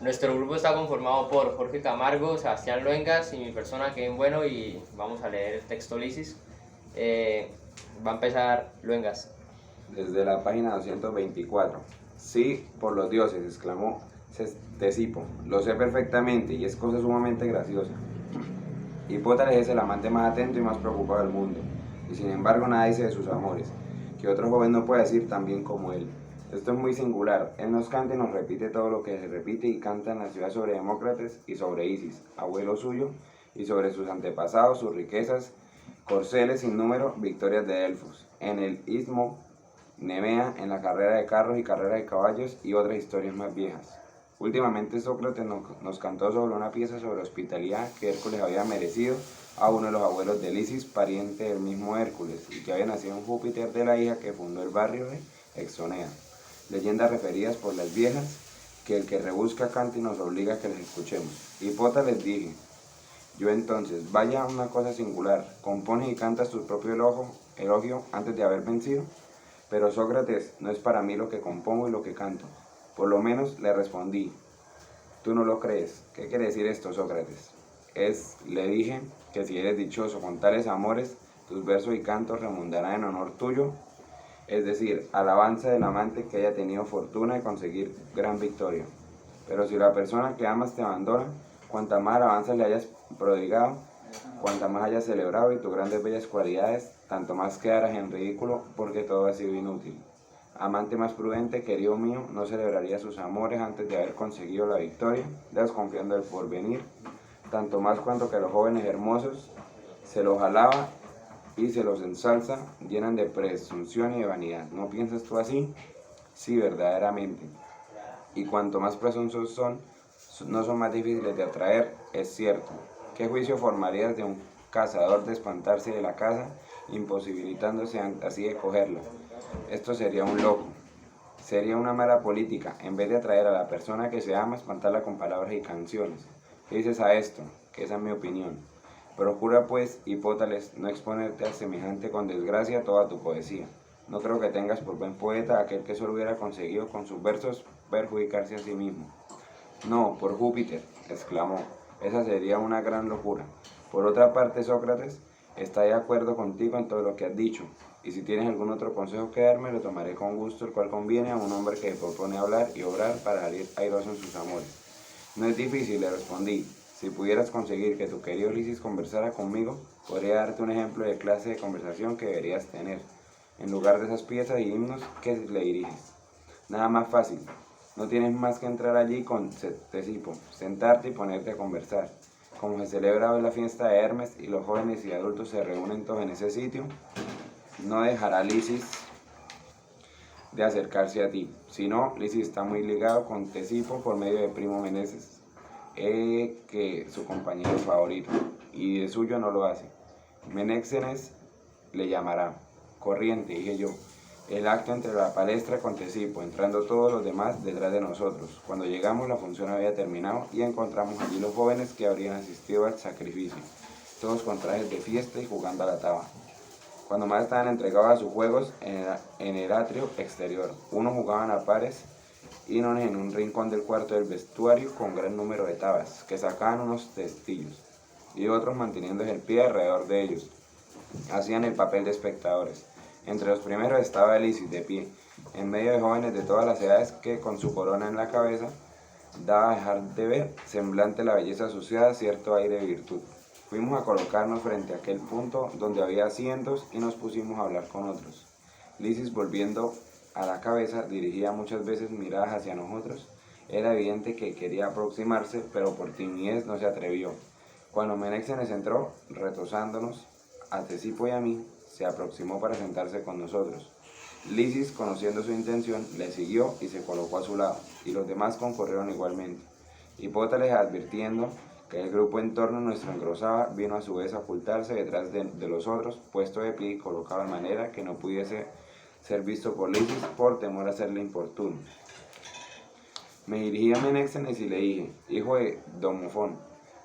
Nuestro grupo está conformado por Jorge Camargo, Sebastián Luengas y mi persona, Kevin Bueno, y vamos a leer el texto Lisis. Va a empezar Luengas. Desde la página 224. Sí, por los dioses, exclamó Tesipo. Lo sé perfectamente y es cosa sumamente graciosa. Hipótales es el amante más atento y más preocupado del mundo, y sin embargo nada dice de sus amores, que otro joven no puede decir tan bien como él. Esto es muy singular. Él nos canta y nos repite todo lo que se repite y canta en la ciudad sobre Demócrates y sobre Isis, abuelo suyo, y sobre sus antepasados, sus riquezas, corceles sin número, victorias de Delfos, en el istmo Nemea, en la carrera de carros y carrera de caballos y otras historias más viejas. Últimamente Sócrates nos cantó sobre una pieza sobre hospitalidad que Hércules había merecido a uno de los abuelos de Lisis, pariente del mismo Hércules, y que había nacido en Júpiter de la hija que fundó el barrio de Exonea. Leyendas referidas por las viejas, que el que rebusca canta y nos obliga a que les escuchemos. Hipota les dije, yo entonces, vaya una cosa singular, compones y cantas tu propio elogio antes de haber vencido. Pero Sócrates, no es para mí lo que compongo y lo que canto. Por lo menos le respondí, tú no lo crees. ¿Qué quiere decir esto, Sócrates? Le dije, que si eres dichoso con tales amores, tus versos y cantos remundarán en honor tuyo, es decir, alabanza del amante que haya tenido fortuna de conseguir gran victoria. Pero si la persona que amas te abandona, cuanta más alabanza le hayas prodigado, cuanta más hayas celebrado y tus grandes bellas cualidades, tanto más quedarás en ridículo porque todo ha sido inútil. Amante más prudente, querido mío, no celebraría sus amores antes de haber conseguido la victoria, desconfiando del porvenir, tanto más cuanto que los jóvenes hermosos se los alaba y se los ensalza, llenan de presunción y de vanidad. ¿No piensas tú así? Sí, verdaderamente. Y cuanto más presuntos son, no son más difíciles de atraer, es cierto. ¿Qué juicio formarías de un cazador de espantarse de la caza, imposibilitándose así de cogerla? Esto sería un loco. Sería una mala política, en vez de atraer a la persona que se ama, espantarla con palabras y canciones. ¿Qué dices a esto? Que esa es mi opinión. Procura pues, Hipótales, no exponerte a semejante con desgracia toda tu poesía. No creo que tengas por buen poeta aquel que solo hubiera conseguido con sus versos perjudicarse a sí mismo. No, por Júpiter, exclamó, esa sería una gran locura. Por otra parte, Sócrates, está de acuerdo contigo en todo lo que has dicho, y si tienes algún otro consejo que darme, lo tomaré con gusto, el cual conviene a un hombre que propone hablar y obrar para salir airoso en sus amores. No es difícil, le respondí. Si pudieras conseguir que tu querido Ulises conversara conmigo, podría darte un ejemplo de clase de conversación que deberías tener, en lugar de esas piezas y himnos que le diriges. Nada más fácil. No tienes más que entrar allí con Tesipo, sentarte y ponerte a conversar. Como se celebra hoy la fiesta de Hermes y los jóvenes y adultos se reúnen todos en ese sitio, no dejará Lisis de acercarse a ti. Si no, Lisis está muy ligado con Tesipo por medio de Primo Meneses, que su compañero favorito, y de suyo no lo hace. Menéxenes le llamará. Corriente, dije yo. El acto entre la palestra con Tesipo, entrando todos los demás detrás de nosotros. Cuando llegamos la función había terminado y encontramos allí los jóvenes que habrían asistido al sacrificio, todos con trajes de fiesta y jugando a la taba. Cuando más estaban entregados a sus juegos en el atrio exterior, unos jugaban a pares y no en un rincón del cuarto del vestuario con gran número de tabas, que sacaban unos testillos, y otros manteniéndose el pie alrededor de ellos. Hacían el papel de espectadores. Entre los primeros estaba Elisis de pie, en medio de jóvenes de todas las edades que, con su corona en la cabeza, daba a dejar de ver, semblante la belleza asociada, cierto aire de virtud. Fuimos a colocarnos frente a aquel punto donde había asientos y nos pusimos a hablar con otros. Lisis, volviendo a la cabeza, dirigía muchas veces miradas hacia nosotros. Era evidente que quería aproximarse, pero por timidez no se atrevió. Cuando Menéxenes entró, retosándonos, a Tesipo y a mí, se aproximó para sentarse con nosotros. Lisis, conociendo su intención, le siguió y se colocó a su lado, y los demás concurrieron igualmente. Hipótales, advirtiendo que el grupo en torno nuestro engrosaba, vino a su vez a ocultarse detrás de los otros, puesto de pie y colocado de manera que no pudiese ser visto por Lisis por temor a serle importuno. Me dirigí a Menéxenes y le dije, hijo de Domofón,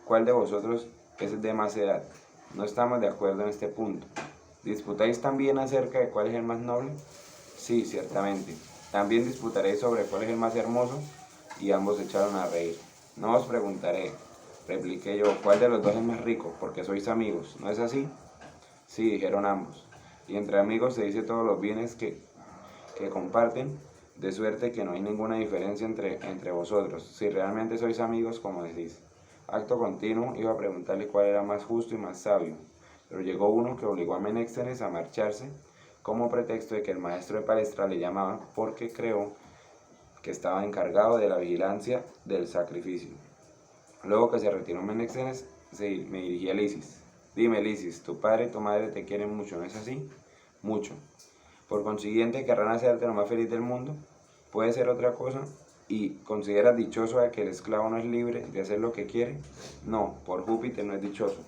¿cuál de vosotros es de más edad? No estamos de acuerdo en este punto. ¿Disputáis también acerca de cuál es el más noble? Sí, ciertamente. ¿También disputaréis sobre cuál es el más hermoso? y ambos se echaron a reír. No os preguntaré, repliqué yo, ¿cuál de los dos es más rico? Porque sois amigos, ¿no es así? Sí, dijeron ambos. Y entre amigos se dice todos los bienes que comparten, de suerte que no hay ninguna diferencia entre vosotros, si realmente sois amigos como decís. Acto continuo iba a preguntarle cuál era más justo y más sabio, pero llegó uno que obligó a Menéxenes a marcharse, como pretexto de que el maestro de palestra le llamaba, porque creó que estaba encargado de la vigilancia del sacrificio. Luego que se retiró Menéxenes, me dirigí a Lisis. Dime, Lisis, tu padre y tu madre te quieren mucho, ¿no es así? Mucho. Por consiguiente, querrán hacerte lo más feliz del mundo. Puede ser otra cosa. ¿Y consideras dichoso a que el esclavo no es libre de hacer lo que quiere? No, por Júpiter no es dichoso.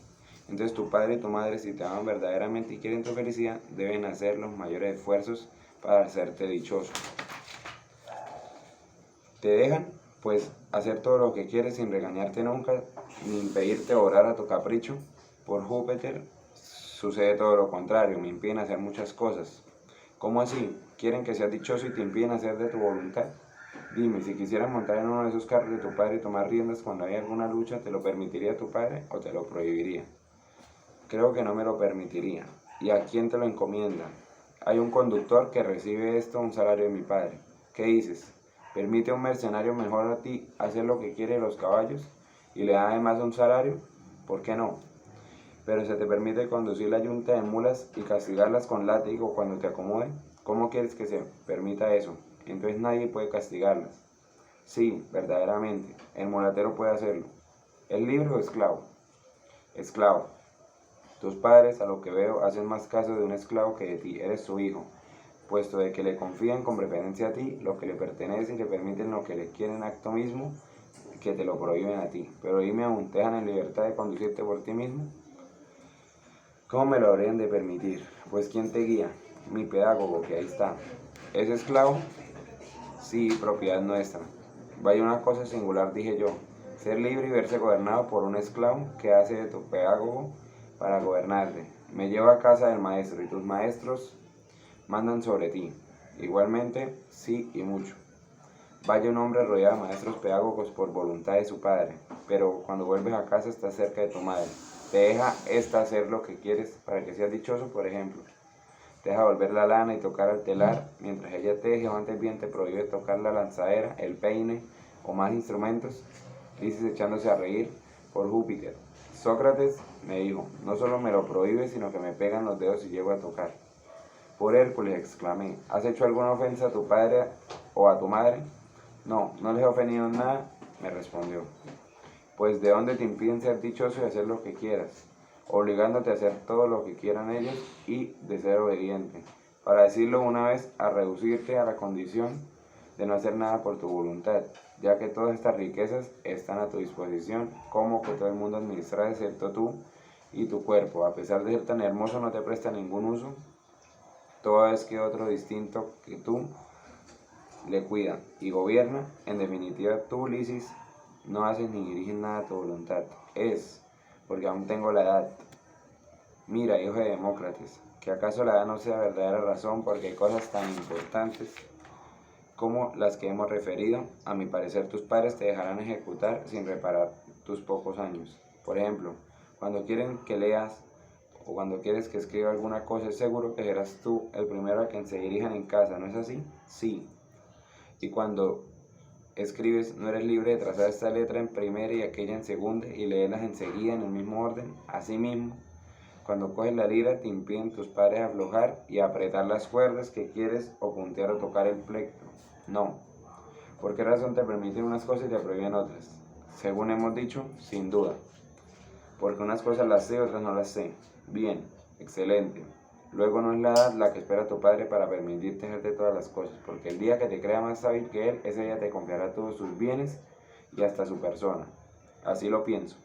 Entonces tu padre y tu madre, si te aman verdaderamente y quieren tu felicidad, deben hacer los mayores esfuerzos para hacerte dichoso. ¿Te dejan? Pues hacer todo lo que quieres sin regañarte nunca, ni impedirte orar a tu capricho. Por Júpiter sucede todo lo contrario, me impiden hacer muchas cosas. ¿Cómo así? ¿Quieren que seas dichoso y te impiden hacer de tu voluntad? Dime, si quisieras montar en uno de esos carros de tu padre y tomar riendas cuando hay alguna lucha, ¿te lo permitiría tu padre o te lo prohibiría? Creo que no me lo permitiría. ¿Y a quién te lo encomienda? Hay un conductor que recibe un salario de mi padre. ¿Qué dices? ¿Permite a un mercenario mejor a ti hacer lo que quiere de los caballos y le da además un salario? ¿Por qué no? Pero se te permite conducir la yunta de mulas y castigarlas con látigo cuando te acomode. ¿Cómo quieres que se permita eso? Entonces nadie puede castigarlas. Sí, verdaderamente, el mulatero puede hacerlo. ¿Es libre o esclavo? Esclavo. Tus padres, a lo que veo, hacen más caso de un esclavo que de ti. Eres su hijo, puesto de que le confían con preferencia a ti lo que le pertenece y le permiten lo que le quieren acto mismo que te lo prohíben a ti. Pero dime aún, ¿te dejan en libertad de conducirte por ti mismo? ¿Cómo me lo habrían de permitir? Pues ¿quién te guía? Mi pedagogo, que ahí está. ¿Es esclavo? Sí, propiedad nuestra. Vaya una cosa singular, dije yo. Ser libre y verse gobernado por un esclavo que hace de tu pedagogo para gobernarte. Me lleva a casa del maestro y tus maestros mandan sobre ti. Igualmente, sí y mucho. Vaya un hombre rodeado de maestros pedagogos por voluntad de su padre, pero cuando vuelves a casa estás cerca de tu madre. Te deja esta hacer lo que quieres para que seas dichoso, por ejemplo. Te deja volver la lana y tocar el telar, mientras ella teje, o antes bien te prohíbe tocar la lanzadera, el peine o más instrumentos. Dices echándose a reír. Por Júpiter. Sócrates me dijo, no solo me lo prohíbe, sino que me pegan los dedos y llego a tocar. Por Hércules, exclamé, ¿has hecho alguna ofensa a tu padre o a tu madre? No, no les he ofendido en nada, me respondió. Pues ¿de dónde te impiden ser dichoso y hacer lo que quieras? Obligándote a hacer todo lo que quieran ellos y de ser obediente. Para decirlo una vez, a reducirte a la condición de no hacer nada por tu voluntad, ya que todas estas riquezas están a tu disposición, como que todo el mundo administra, excepto tú y tu cuerpo. A pesar de ser tan hermoso, no te presta ningún uso, toda vez que otro distinto que tú le cuida y gobierna. En definitiva, tú, Lisis, no haces ni diriges nada a tu voluntad. Es porque aún tengo la edad. Mira, hijo de Demócrates, que acaso la edad no sea verdadera razón, porque hay cosas tan importantes como las que hemos referido. A mi parecer, tus padres te dejarán ejecutar sin reparar tus pocos años. Por ejemplo, cuando quieren que leas o cuando quieres que escriba alguna cosa, es seguro que serás tú el primero a quien se dirijan en casa, ¿no es así? Sí. Y cuando escribes, no eres libre de trazar esta letra en primera y aquella en segunda y leerlas enseguida en el mismo orden. Asimismo, cuando coges la lira, te impiden tus padres aflojar y apretar las cuerdas que quieres o puntear o tocar el plectro. No. ¿Por qué razón te permiten unas cosas y te prohíben otras? Según hemos dicho, sin duda. Porque unas cosas las sé, otras no las sé. Bien, excelente. Luego no es la edad la que espera tu padre para permitirte hacerte todas las cosas, porque el día que te crea más hábil que él, ese día te confiará todos sus bienes y hasta su persona. Así lo pienso.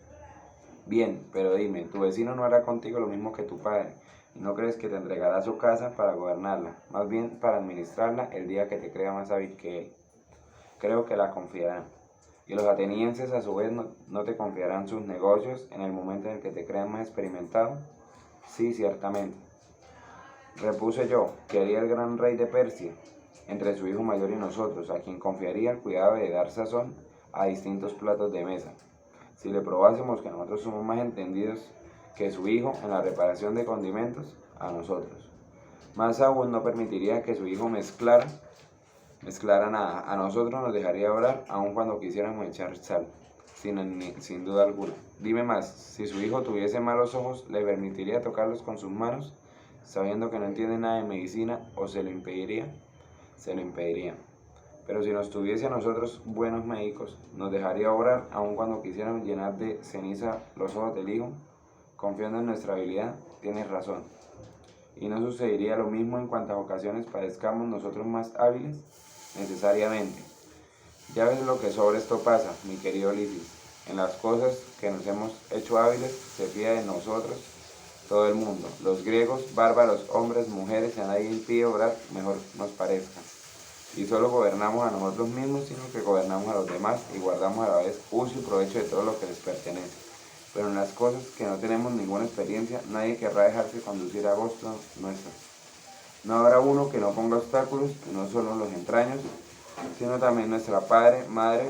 Bien, pero dime, ¿tu vecino no hará contigo lo mismo que tu padre? ¿Y no crees que te entregará su casa para gobernarla? Más bien para administrarla el día que te crea más hábil que él. Creo que la confiará. Y los atenienses a su vez no te confiarán sus negocios en el momento en el que te crean más experimentado. Sí, ciertamente. Repuse yo, ¿qué haría el gran rey de Persia entre su hijo mayor y nosotros, a quien confiaría el cuidado de dar sazón a distintos platos de mesa. Si le probásemos que nosotros somos más entendidos que su hijo en la reparación de condimentos, a nosotros. Más aún no permitiría que su hijo mezclara nada. A nosotros nos dejaría orar aun cuando quisiéramos echar sal, sin duda alguna. Dime más, si su hijo tuviese malos ojos, ¿le permitiría tocarlos con sus manos, sabiendo que no entiende nada de medicina, o se lo impediría? Se lo impediría. Pero si nos tuviese a nosotros buenos médicos, ¿nos dejaría orar aun cuando quisiéramos llenar de ceniza los ojos del hijo? Confiando en nuestra habilidad, tienes razón. ¿Y no sucedería lo mismo en cuantas ocasiones parezcamos nosotros más hábiles? Necesariamente. Ya ves lo que sobre esto pasa, mi querido Lisis. En las cosas que nos hemos hecho hábiles, se fía de nosotros todo el mundo. Los griegos, bárbaros, hombres, mujeres, a nadie impide orar, mejor nos parezca. Y solo gobernamos a nosotros mismos, sino que gobernamos a los demás y guardamos a la vez uso y provecho de todo lo que les pertenece. Pero en las cosas que no tenemos ninguna experiencia, nadie querrá dejarse conducir a gusto nuestro. No habrá uno que no ponga obstáculos, que no solo los entraños, sino también nuestra padre, madre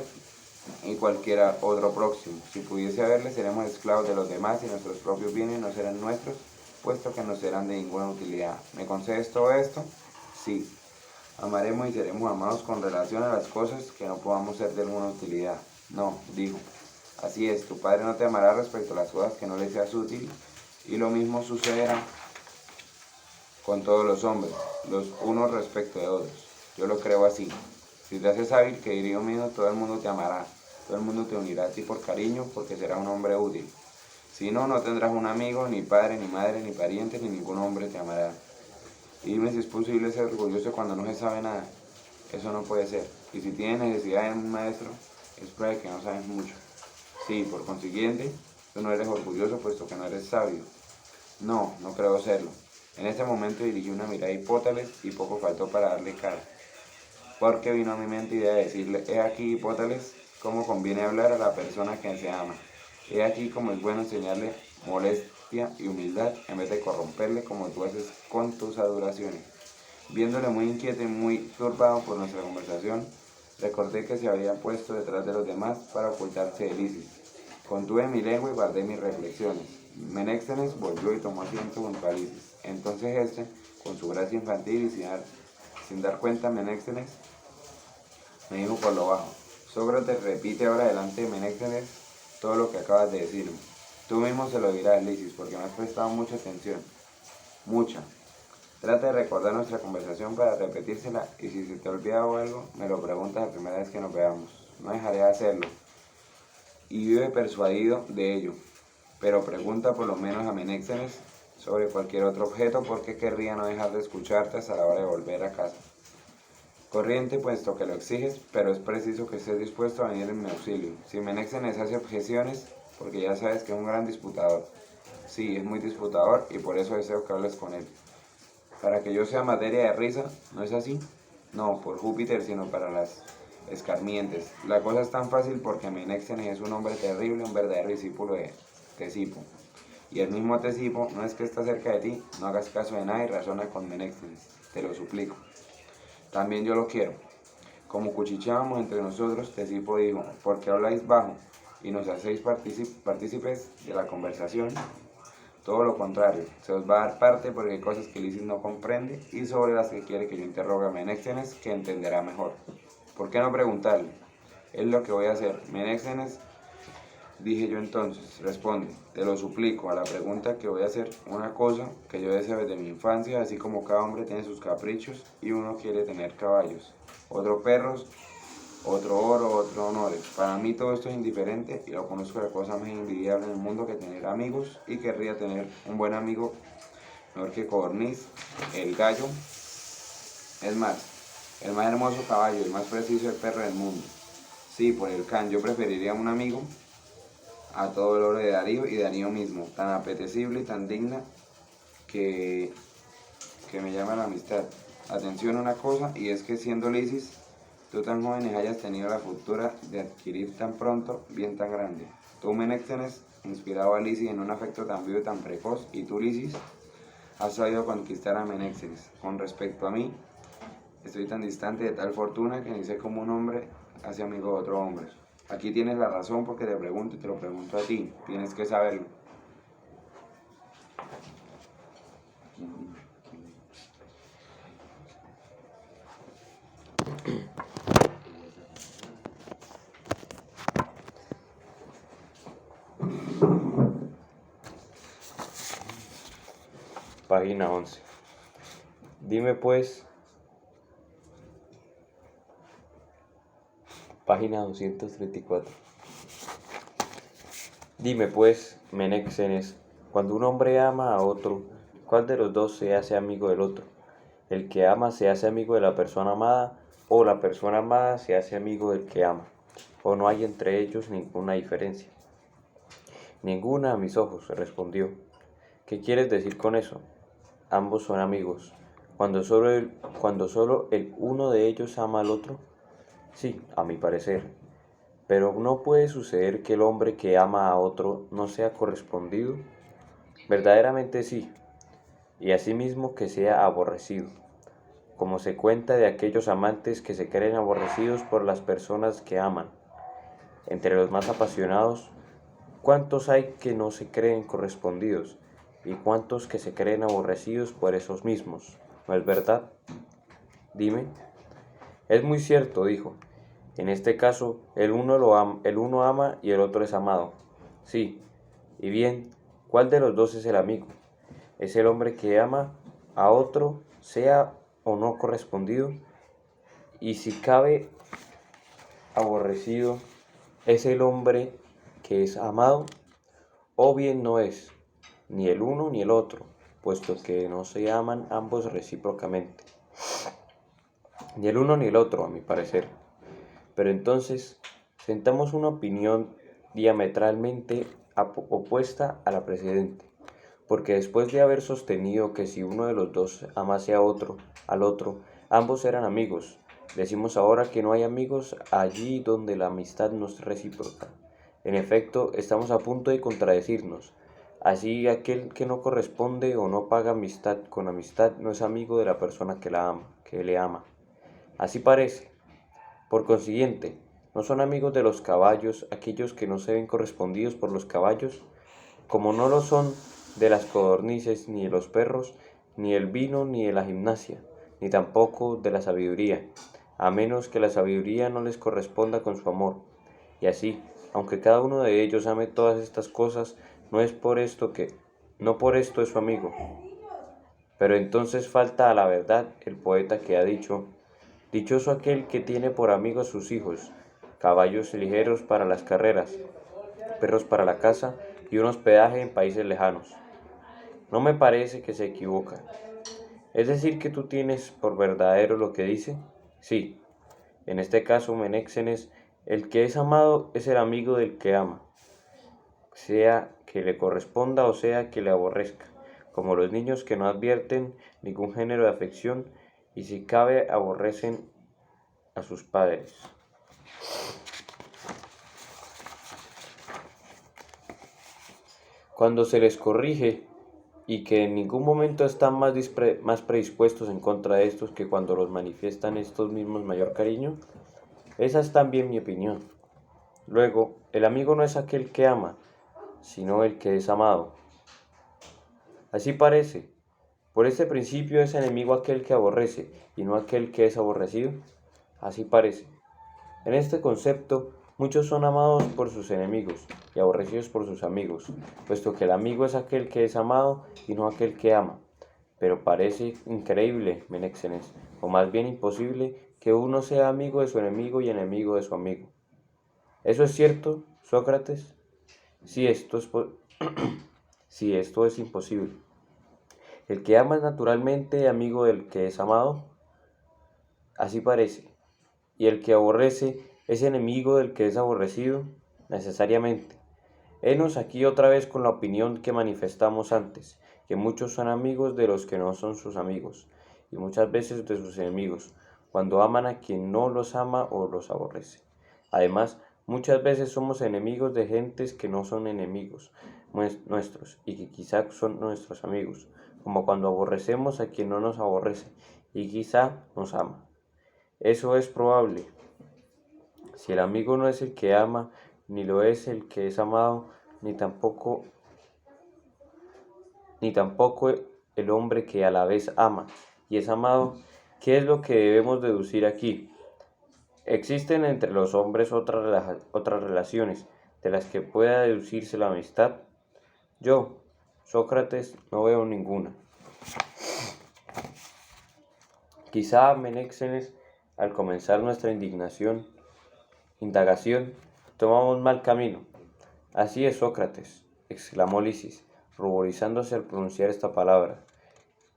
y cualquiera otro próximo. Si pudiese haberle, seremos esclavos de los demás y nuestros propios bienes no serán nuestros, puesto que no serán de ninguna utilidad. ¿Me concedes todo esto? Sí. Amaremos y seremos amados con relación a las cosas que no podamos ser de alguna utilidad. No, dijo. Así es, tu padre no te amará respecto a las cosas que no le seas útil, y lo mismo sucederá con todos los hombres, los unos respecto de otros. Yo lo creo así. Si te haces hábil, querido mío, todo el mundo te amará, todo el mundo te unirá a ti por cariño, porque serás un hombre útil. Si no, no tendrás un amigo, ni padre, ni madre, ni pariente, ni ningún hombre te amará. Y dime si es posible ser orgulloso cuando no se sabe nada. Eso no puede ser. Y si tienes necesidad de un maestro, es prueba de que no sabes mucho. Sí, por consiguiente, tú no eres orgulloso puesto que no eres sabio. No, no creo serlo. En este momento dirigí una mirada a Hipótales y poco faltó para darle cara. Porque vino a mi mente idea de decirle, he aquí, Hipótales, cómo conviene hablar a la persona que se ama. He aquí cómo es bueno enseñarle modestia y humildad en vez de corromperle como tú haces con tus adoraciones. Viéndole muy inquieto y muy turbado por nuestra conversación, recordé que se había puesto detrás de los demás para ocultarse de Lisis. Contuve mi lengua y guardé mis reflexiones. Menéxenes volvió y tomó asiento junto a Lisis. Entonces con su gracia infantil y sin dar cuenta, Menéxenes me dijo por lo bajo, Sócrates repite ahora delante de Menéxenes todo lo que acabas de decirme. Tú mismo se lo dirás, Lisis, porque me has prestado mucha atención. Mucha. Trata de recordar nuestra conversación para repetírsela, y si se te ha olvidado algo, me lo preguntas la primera vez que nos veamos. No dejaré de hacerlo. Y vive persuadido de ello. Pero pregunta por lo menos a Menéxenes sobre cualquier otro objeto, porque querría no dejar de escucharte hasta la hora de volver a casa. Corriente, puesto que lo exiges, pero es preciso que estés dispuesto a venir en mi auxilio. Si Menéxenes hace objeciones, porque ya sabes que es un gran disputador. Sí, es muy disputador y por eso deseo que hables con él. Para que yo sea materia de risa, ¿no es así? No, por Júpiter, sino para las escarmientes. La cosa es tan fácil porque Menéxenes es un hombre terrible, un verdadero discípulo de Tesipo. Y el mismo Tesipo no es que está cerca de ti, no hagas caso de nada y razona con Menéxenes, te lo suplico. También yo lo quiero. Como cuchicheábamos entre nosotros, Tesipo dijo, ¿por qué habláis bajo y nos hacéis partícipes de la conversación? Todo lo contrario, se os va a dar parte porque hay cosas que Lisis no comprende y sobre las que quiere que yo interrogue a Menéxenes, que entenderá mejor. ¿Por qué no preguntarle? Es lo que voy a hacer. Menéxenes, dije yo entonces, responde, te lo suplico, a la pregunta que voy a hacer, una cosa que yo deseo desde mi infancia, así como cada hombre tiene sus caprichos y uno quiere tener caballos, otro perros, otro oro, otro honores. Para mí todo esto es indiferente y lo conozco la cosa más envidiable en el mundo que tener amigos, y querría tener un buen amigo mejor que Codorniz, el gallo. Es más, el más hermoso caballo, el más preciso el perro del mundo. Sí, por el can, yo preferiría un amigo a todo el oro de Darío y Darío mismo, tan apetecible y tan digna que me llama la amistad. Atención a una cosa, y es que siendo Lisis, tú tan jóvenes hayas tenido la fortuna de adquirir tan pronto bien tan grande. Tú, Menéxenes, inspirado a Lisis en un afecto tan vivo y tan precoz, y tú, Lisis, has sabido conquistar a Menéxenes. Con respecto a mí, Estoy tan distante de tal fortuna que ni sé cómo un hombre hace amigo de otro hombre. Aquí tienes la razón porque te pregunto y te lo pregunto a ti. Tienes que saberlo. Página 11. Dime pues, página 234. Dime pues, Menexenes, cuando un hombre ama a otro, ¿cuál de los dos se hace amigo del otro? ¿El que ama se hace amigo de la persona amada o la persona amada se hace amigo del que ama? ¿O no hay entre ellos ninguna diferencia? Ninguna a mis ojos, respondió. ¿Qué quieres decir con eso? Ambos son amigos. Cuando solo el uno de ellos ama al otro. Sí, a mi parecer. Pero ¿no puede suceder que el hombre que ama a otro no sea correspondido? Verdaderamente sí, y asimismo que sea aborrecido, como se cuenta de aquellos amantes que se creen aborrecidos por las personas que aman. Entre los más apasionados, ¿cuántos hay que no se creen correspondidos? ¿Y cuántos que se creen aborrecidos por esos mismos? ¿No es verdad? Dime. Es muy cierto, dijo. En este caso, el uno ama y el otro es amado. Sí. Y bien, ¿cuál de los dos es el amigo? ¿Es el hombre que ama a otro, sea o no correspondido? Y si cabe aborrecido, ¿es el hombre que es amado? O bien no es, ni el uno ni el otro, puesto que no se aman ambos recíprocamente. Ni el uno ni el otro, a mi parecer. Pero entonces, sentamos una opinión diametralmente opuesta a la precedente, porque después de haber sostenido que si uno de los dos amase al otro, ambos eran amigos, decimos ahora que no hay amigos allí donde la amistad no es recíproca. En efecto, estamos a punto de contradecirnos. Así aquel que no corresponde o no paga amistad con amistad no es amigo de la persona que le ama. Así parece. Por consiguiente, ¿no son amigos de los caballos aquellos que no se ven correspondidos por los caballos? Como no lo son de las codornices, ni de los perros, ni del vino, ni de la gimnasia, ni tampoco de la sabiduría, a menos que la sabiduría no les corresponda con su amor. Y así, aunque cada uno de ellos ame todas estas cosas, no por esto es su amigo. Pero entonces falta a la verdad el poeta que ha dicho: dichoso aquel que tiene por amigos sus hijos, caballos ligeros para las carreras, perros para la caza y un hospedaje en países lejanos. No me parece que se equivoca. ¿Es decir que tú tienes por verdadero lo que dice? Sí. En este caso, Menexenes, el que es amado es el amigo del que ama, sea que le corresponda o sea que le aborrezca, como los niños que no advierten ningún género de afección y si cabe aborrecen a sus padres. Cuando se les corrige y que en ningún momento están más predispuestos en contra de estos que cuando los manifiestan estos mismos mayor cariño, esa es también mi opinión. Luego, el amigo no es aquel que ama, sino el que es amado. Así parece. Por este principio es enemigo aquel que aborrece y no aquel que es aborrecido. Así parece. En este concepto, muchos son amados por sus enemigos y aborrecidos por sus amigos, puesto que el amigo es aquel que es amado y no aquel que ama. Pero parece increíble, Menexenes, o más bien imposible, que uno sea amigo de su enemigo y enemigo de su amigo. ¿Eso es cierto, Sócrates? Si esto es, si esto es imposible. El que ama es naturalmente amigo del que es amado, así parece. Y el que aborrece es enemigo del que es aborrecido, necesariamente. Henos aquí otra vez con la opinión que manifestamos antes, que muchos son amigos de los que no son sus amigos, y muchas veces de sus enemigos, cuando aman a quien no los ama o los aborrece. Además, muchas veces somos enemigos de gentes que no son enemigos nuestros, y que quizá son nuestros amigos, como cuando aborrecemos a quien no nos aborrece, y quizá nos ama. Eso es probable. Si el amigo no es el que ama, ni lo es el que es amado, ni tampoco el hombre que a la vez ama y es amado, ¿qué es lo que debemos deducir aquí? Existen entre los hombres otras relaciones de las que pueda deducirse la amistad. Yo, Sócrates, no veo ninguna. Quizá Menéxenes, al comenzar nuestra indagación, tomamos mal camino. Así es, Sócrates, exclamó Lisis, ruborizándose al pronunciar esta palabra,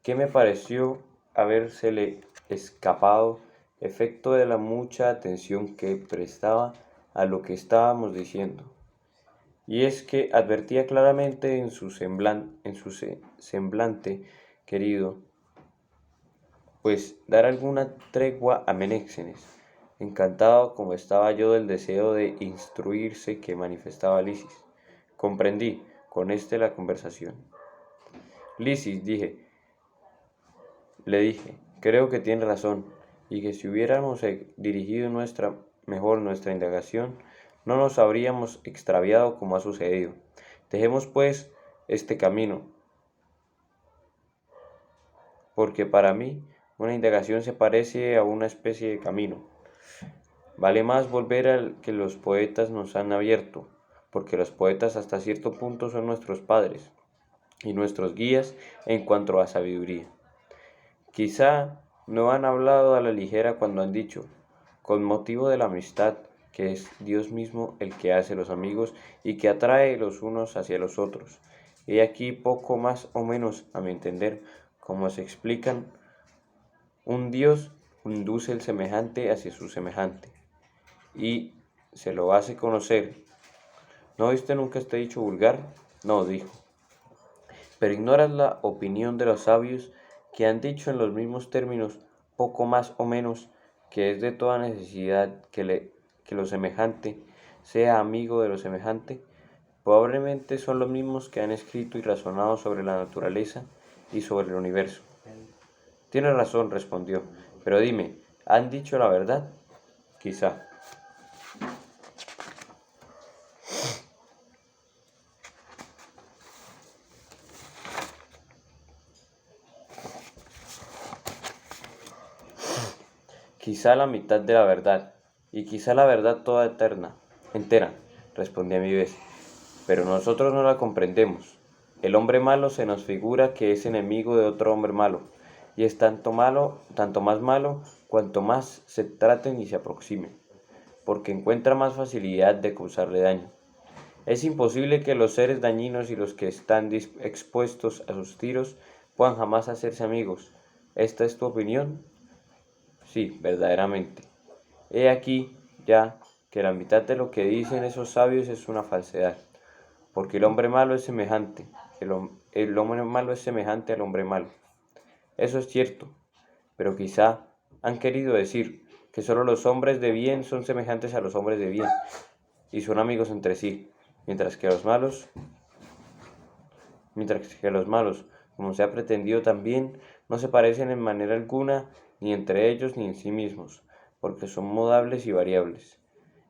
que me pareció habérsele escapado, efecto de la mucha atención que prestaba a lo que estábamos diciendo. Y es que advertía claramente en su semblante querido, pues dar alguna tregua a Menéxenes, encantado como estaba yo del deseo de instruirse que manifestaba Lisis. Comprendí con la conversación. Lisis, le dije, creo que tiene razón, y que si hubiéramos dirigido mejor nuestra indagación, no nos habríamos extraviado como ha sucedido. Dejemos, pues, este camino, porque para mí una indagación se parece a una especie de camino. Vale más volver al que los poetas nos han abierto, porque los poetas hasta cierto punto son nuestros padres y nuestros guías en cuanto a sabiduría. Quizá no han hablado a la ligera cuando han dicho, con motivo de la amistad, que es Dios mismo el que hace los amigos y que atrae los unos hacia los otros. He aquí poco más o menos, a mi entender, como se explican, un Dios induce el semejante hacia su semejante y se lo hace conocer. ¿No oíste nunca este dicho vulgar? No, dijo. Pero ignoras la opinión de los sabios que han dicho en los mismos términos, poco más o menos, que es de toda necesidad que lo semejante sea amigo de lo semejante. Probablemente son los mismos que han escrito y razonado sobre la naturaleza y sobre el universo. Tienes razón, respondió, pero dime, ¿han dicho la verdad? Quizá. Quizá la mitad de la verdad, y quizá la verdad toda entera, respondí a mi vez, pero nosotros no la comprendemos. El hombre malo se nos figura que es enemigo de otro hombre malo, y es tanto más malo, cuanto más se traten y se aproximen, porque encuentra más facilidad de causarle daño. Es imposible que los seres dañinos y los que están expuestos a sus tiros puedan jamás hacerse amigos. ¿Esta es tu opinión? Sí, verdaderamente. He aquí ya que la mitad de lo que dicen esos sabios es una falsedad, porque el hombre malo es semejante, el hombre malo es semejante al hombre malo. Eso es cierto, pero quizá han querido decir que solo los hombres de bien son semejantes a los hombres de bien y son amigos entre sí, mientras que los malos, como se ha pretendido también, no se parecen en manera alguna ni entre ellos ni en sí mismos, porque son mudables y variables.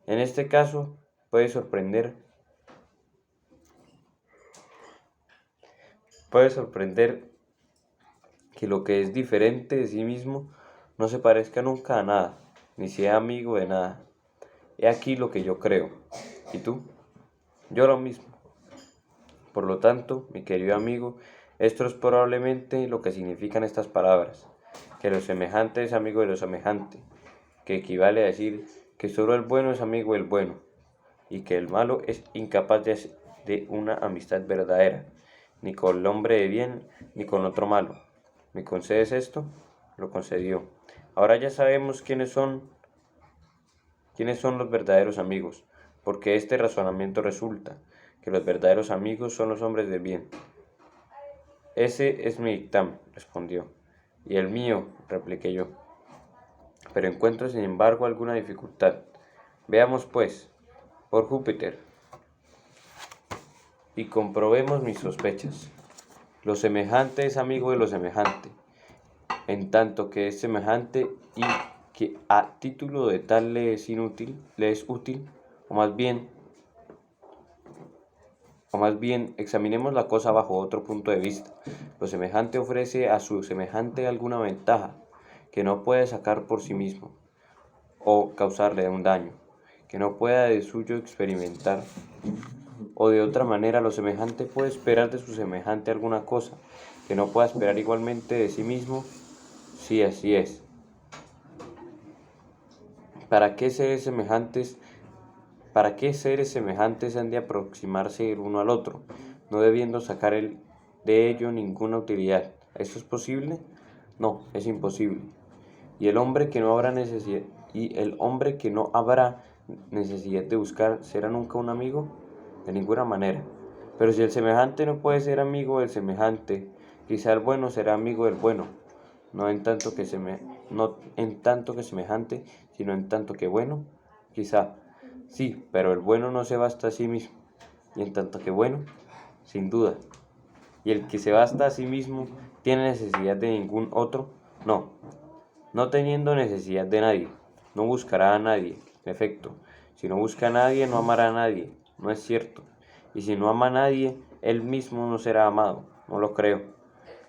En este caso puede sorprender que lo que es diferente de sí mismo no se parezca nunca a nada, ni sea amigo de nada. He aquí lo que yo creo. ¿Y tú? Yo lo mismo. Por lo tanto, mi querido amigo, esto es probablemente lo que significan estas palabras, que lo semejante es amigo de lo semejante, que equivale a decir que solo el bueno es amigo del bueno, y que el malo es incapaz de una amistad verdadera, ni con el hombre de bien, ni con otro malo. ¿Me concedes esto? Lo concedió. Ahora ya sabemos quiénes son los verdaderos amigos, porque este razonamiento resulta que los verdaderos amigos son los hombres de bien. Ese es mi dictamen, respondió. Y el mío, repliqué yo. Pero encuentro sin embargo alguna dificultad. Veamos pues, por Júpiter, y comprobemos mis sospechas. Lo semejante es amigo de lo semejante, en tanto que es semejante y que a título de tal le es útil, o más bien examinemos la cosa bajo otro punto de vista. Lo semejante ofrece a su semejante alguna ventaja que no puede sacar por sí mismo, o causarle un daño que no pueda de suyo experimentar, o de otra manera lo semejante puede esperar de su semejante alguna cosa que no pueda esperar igualmente de sí mismo. Sí, así es. ¿Para qué seres semejantes han de aproximarse el uno al otro, no debiendo sacar de ello ninguna utilidad? ¿Esto es posible? No, es imposible. Y el hombre que no habrá necesidad de buscar, ¿será nunca un amigo? De ninguna manera. Pero si el semejante no puede ser amigo del semejante, quizá el bueno será amigo del bueno, no en tanto que semejante, sino en tanto que bueno, quizá. Sí, pero el bueno no se basta a sí mismo, y en tanto que bueno, sin duda. Y el que se basta a sí mismo, ¿tiene necesidad de ningún otro? No, no teniendo necesidad de nadie, no buscará a nadie. En efecto, si no busca a nadie, no amará a nadie. No es cierto. Y si no ama a nadie, él mismo no será amado. No lo creo.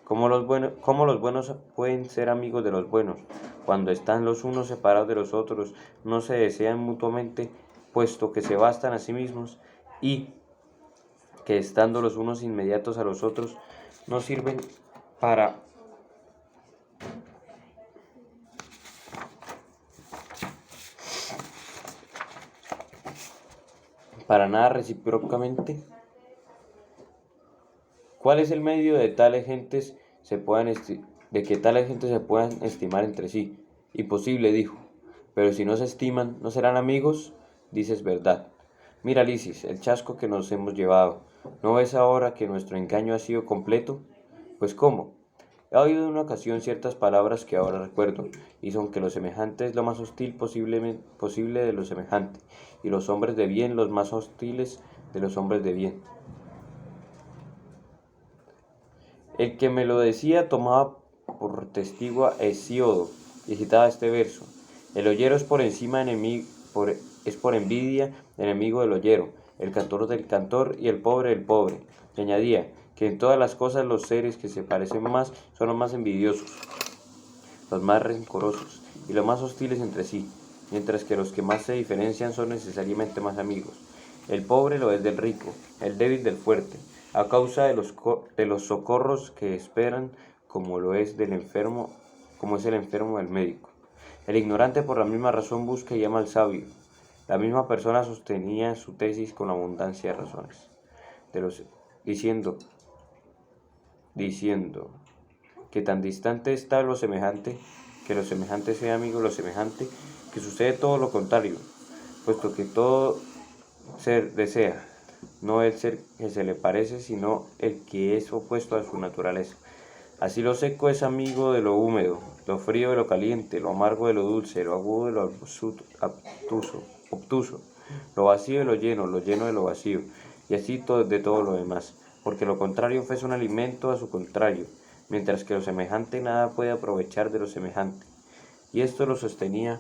¿Cómo los buenos pueden ser amigos de los buenos? Cuando están los unos separados de los otros, no se desean mutuamente, puesto que se bastan a sí mismos, y que estando los unos inmediatos a los otros, no sirven para nada recíprocamente. ¿Cuál es el medio de que tales gentes se puedan estimar entre sí? Imposible, dijo. Pero si no se estiman, ¿no serán amigos? Dices verdad. Mira, Lisis, el chasco que nos hemos llevado. ¿No ves ahora que nuestro engaño ha sido completo? Pues ¿cómo? He oído en una ocasión ciertas palabras que ahora recuerdo, y son que lo semejante es lo más hostil posible de lo semejante, y los hombres de bien los más hostiles de los hombres de bien. El que me lo decía tomaba por testigo a Hesíodo y citaba este verso: el ollero es por envidia enemigo del ollero, el cantor del cantor y el pobre del pobre. Y añadía que en todas las cosas los seres que se parecen más son los más envidiosos, los más rencorosos y los más hostiles entre sí, mientras que los que más se diferencian son necesariamente más amigos. El pobre lo es del rico, el débil del fuerte, a causa de los socorros que esperan, como es el enfermo del médico. El ignorante por la misma razón busca y ama al sabio. La misma persona sostenía su tesis con abundancia de razones, diciendo que tan distante está lo semejante, que lo semejante sea amigo de lo semejante, que sucede todo lo contrario, puesto que todo ser desea, no el ser que se le parece, sino el que es opuesto a su naturaleza. Así lo seco es amigo de lo húmedo, lo frío de lo caliente, lo amargo de lo dulce, lo agudo de lo obtuso, lo vacío de lo lleno de lo vacío, y así de todo lo demás, porque lo contrario ofrece un alimento a su contrario, mientras que lo semejante nada puede aprovechar de lo semejante. Y esto lo sostenía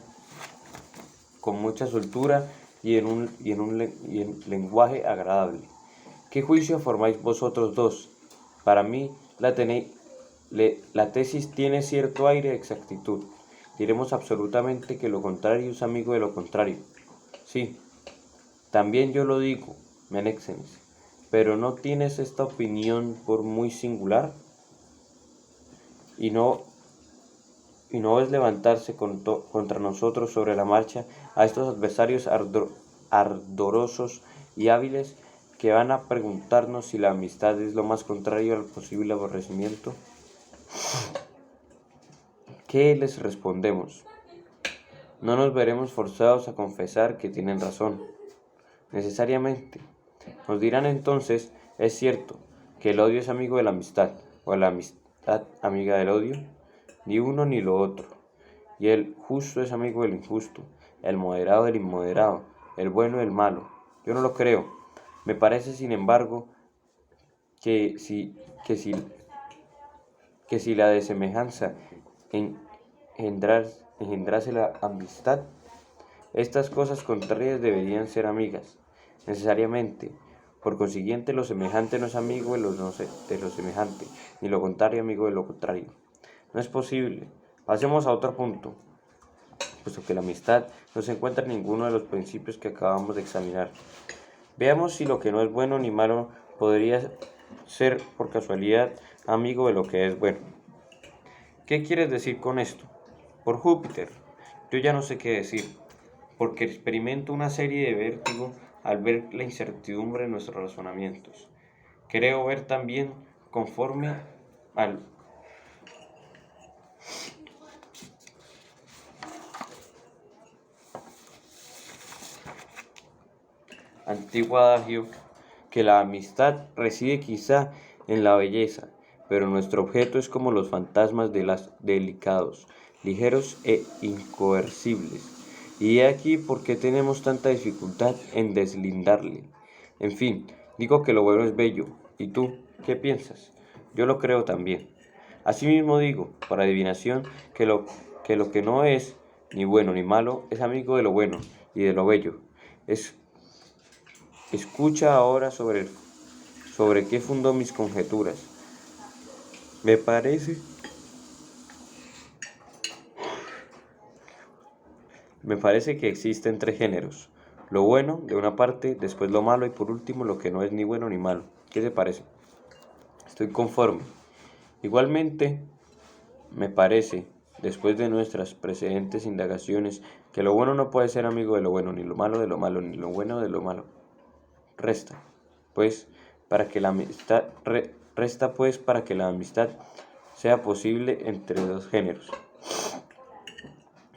con mucha soltura y en lenguaje agradable. ¿Qué juicio formáis vosotros dos? Para mí la tesis tiene cierto aire de exactitud. Diremos absolutamente que lo contrario es amigo de lo contrario. Sí, también yo lo digo, Menexenes, pero ¿no tienes esta opinión por muy singular? ¿Y no ves levantarse contra nosotros sobre la marcha a estos adversarios ardorosos y hábiles que van a preguntarnos si la amistad es lo más contrario al posible aborrecimiento? ¿Qué les respondemos? No nos veremos forzados a confesar que tienen razón, necesariamente. Nos dirán entonces: ¿es cierto que el odio es amigo de la amistad, o la amistad amiga del odio? Ni uno ni lo otro. Y el justo es amigo del injusto, el moderado del inmoderado, el bueno del malo. Yo no lo creo. Me parece, sin embargo, que si la desemejanza engendrase la amistad. Estas cosas contrarias deberían ser amigas, necesariamente. Por consiguiente, lo semejante no es amigo de lo semejante, ni lo contrario amigo de lo contrario. No es posible. Pasemos a otro punto, puesto que la amistad no se encuentra en ninguno de los principios que acabamos de examinar. Veamos si lo que no es bueno ni malo podría ser por casualidad amigo de lo que es bueno. ¿Qué quieres decir con esto? Por Júpiter, yo ya no sé qué decir, porque experimento una serie de vértigo al ver la incertidumbre de nuestros razonamientos. Creo ver también, conforme al antiguo adagio, que la amistad reside quizá en la belleza, pero nuestro objeto es como los fantasmas de las delicados, ligeros e incoercibles. Y he aquí por qué tenemos tanta dificultad en deslindarle. En fin, digo que lo bueno es bello. ¿Y tú qué piensas? Yo lo creo también. Asimismo digo, por adivinación, que lo que no es ni bueno ni malo es amigo de lo bueno y de lo bello. Escucha ahora sobre qué fundó mis conjeturas. Me parece que existen tres géneros: lo bueno, de una parte, después lo malo y por último lo que no es ni bueno ni malo. ¿Qué te parece? Estoy conforme. Igualmente, me parece, después de nuestras precedentes indagaciones, que lo bueno no puede ser amigo de lo bueno, ni lo malo de lo malo, ni lo bueno de lo malo. Resta, pues, para que la amistad sea posible entre dos géneros,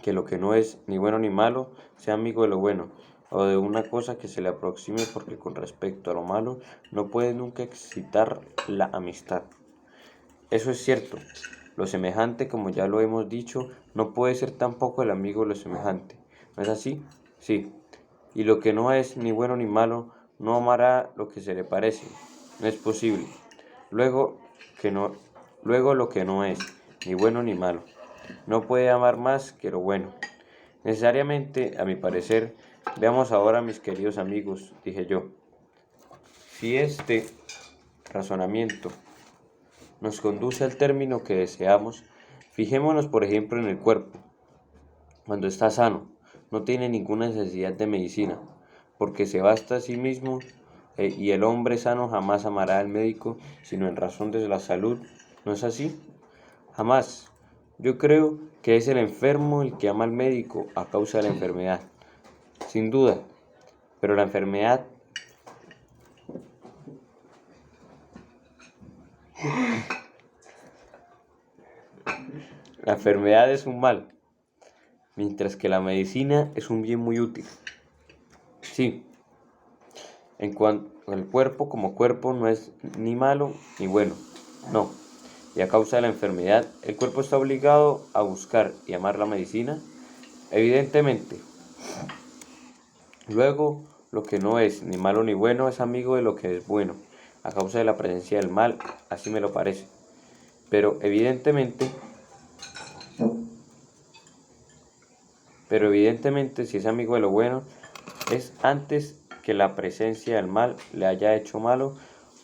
que lo que no es ni bueno ni malo sea amigo de lo bueno, o de una cosa que se le aproxime, porque con respecto a lo malo no puede nunca excitar la amistad. Eso es cierto. Lo semejante, como ya lo hemos dicho, no puede ser tampoco el amigo de lo semejante. ¿No es así? Sí. Y lo que no es ni bueno ni malo no amará lo que se le parece. No es posible. Luego, lo que no es ni bueno ni malo no puede amar más que lo bueno. Necesariamente, a mi parecer, veamos ahora, mis queridos amigos, dije yo, si este razonamiento nos conduce al término que deseamos, fijémonos por ejemplo en el cuerpo. Cuando está sano, no tiene ninguna necesidad de medicina, porque se basta a sí mismo, y el hombre sano jamás amará al médico, sino en razón de la salud. ¿No es así? Jamás. Yo creo que es el enfermo el que ama al médico a causa de la enfermedad, sin duda, pero la enfermedad es un mal, mientras que la medicina es un bien muy útil. Sí, en cuanto al cuerpo como cuerpo no es ni malo ni bueno, no. Y a causa de la enfermedad, ¿el cuerpo está obligado a buscar y amar la medicina? Evidentemente. Luego, lo que no es ni malo ni bueno es amigo de lo que es bueno, a causa de la presencia del mal, así me lo parece. Pero evidentemente, si es amigo de lo bueno, es antes que la presencia del mal le haya hecho malo,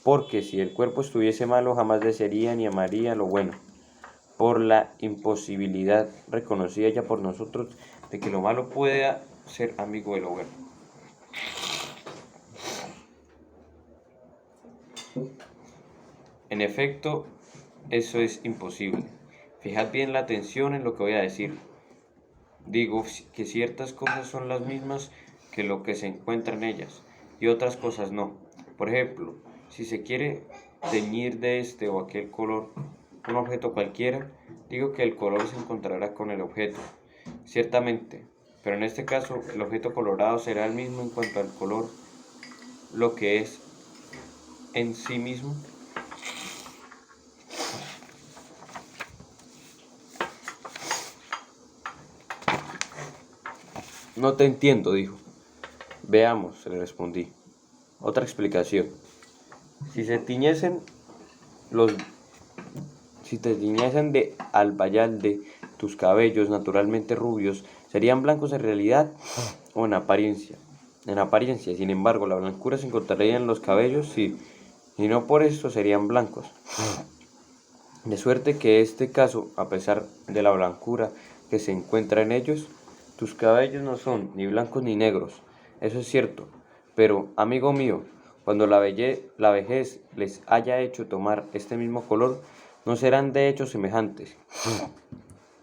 porque si el cuerpo estuviese malo jamás desearía ni amaría lo bueno, por la imposibilidad reconocida ya por nosotros de que lo malo pueda ser amigo de lo bueno. En efecto, eso es imposible. Fijad bien la atención en lo que voy a decir. Digo que ciertas cosas son las mismas que lo que se encuentra en ellas, y otras cosas no. Por ejemplo, si se quiere teñir de este o aquel color un objeto cualquiera, digo que el color se encontrará con el objeto, ciertamente, pero en este caso el objeto colorado será el mismo en cuanto al color, lo que es en sí mismo. No te entiendo, dijo. Veamos, le respondí. Otra explicación. Si te tiñesen de albayalde tus cabellos naturalmente rubios serían blancos en realidad o en apariencia. En apariencia, sin embargo, la blancura se encontraría en los cabellos, sí, y no por eso serían blancos. De suerte que en este caso, a pesar de la blancura que se encuentra en ellos, tus cabellos no son ni blancos ni negros, eso es cierto, pero, amigo mío, cuando la vejez les haya hecho tomar este mismo color, no serán de hecho semejantes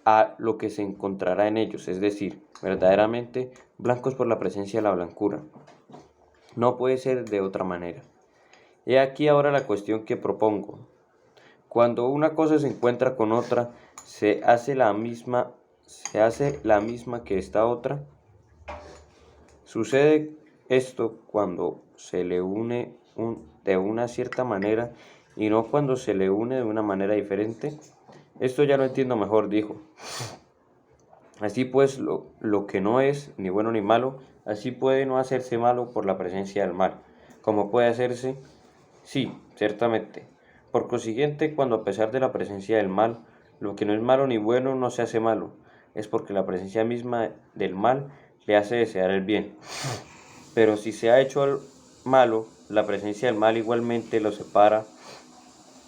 a lo que se encontrará en ellos, es decir, verdaderamente blancos por la presencia de la blancura. No puede ser de otra manera. He aquí ahora la cuestión que propongo. Cuando una cosa se encuentra con otra, se hace la misma que esta otra. Sucede esto cuando se le une de una cierta manera y no cuando se le une de una manera diferente. Esto ya lo entiendo mejor, dijo. Así pues, lo que no es ni bueno ni malo, así puede no hacerse malo por la presencia del mal, como puede hacerse, sí, ciertamente. Por consiguiente, cuando a pesar de la presencia del mal, lo que no es malo ni bueno no se hace malo, es porque la presencia misma del mal le hace desear el bien. Pero si se ha hecho el malo, la presencia del mal igualmente lo separa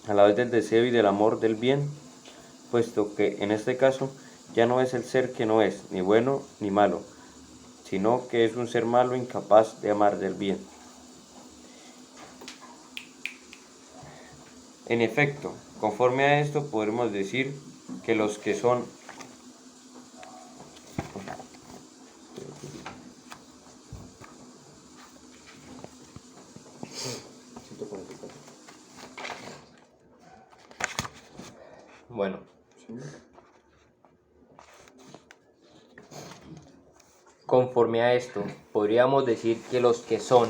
a la vez del deseo y del amor del bien, puesto que en este caso ya no es el ser que no es ni bueno ni malo, sino que es un ser malo incapaz de amar del bien. En efecto, conforme a esto podremos decir que los que son Bueno, conforme a esto, podríamos decir que los que son